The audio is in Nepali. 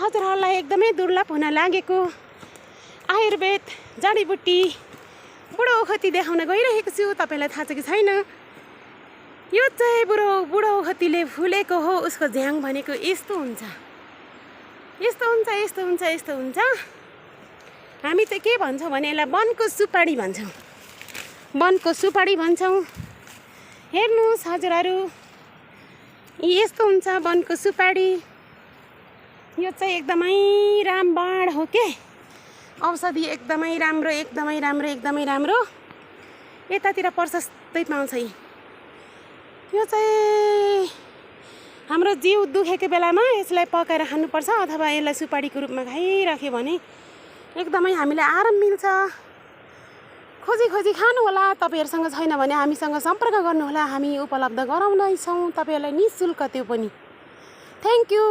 हजुरहरूलाई एकदमै दुर्लभ हुन लागेको आयुर्वेद जडीबुटी बुढो ओखती देखाउन गइरहेको छु। तपाईँलाई थाहा छ कि छैन? यो चाहिँ बुढो ओखतीले फुलेको हो। उसको झ्याङ भनेको यस्तो हुन्छ, यस्तो हुन्छ, यस्तो हुन्छ, यस्तो हुन्छ। हामी चाहिँ के भन्छौँ भने यसलाई वनको सुपारी भन्छौँ, वनको सुपारी भन्छौँ। हेर्नुहोस् हजुरहरू, यस्तो हुन्छ वनको सुपारी। यो चाहिँ एकदमै रामबाण हो के, औषधि एकदमै राम्रो, एकदमै राम्रो, एकदमै राम्रो। यतातिर प्रशस्तै पाउँछ। यो चाहिँ हाम्रो जिउ दुखेको बेलामा यसलाई पकाएर खानुपर्छ अथवा यसलाई सुपारीको रूपमा खाइराख्यो भने एकदमै हामीलाई आराम मिल्छ। खोजी खोजी खानु होला। तपाईँहरूसँग छैन भने हामीसँग सम्पर्क गर्नुहोला। हामी उपलब्ध गराउँदैछौँ तपाईँहरूलाई निःशुल्क, त्यो पनि। Thank you.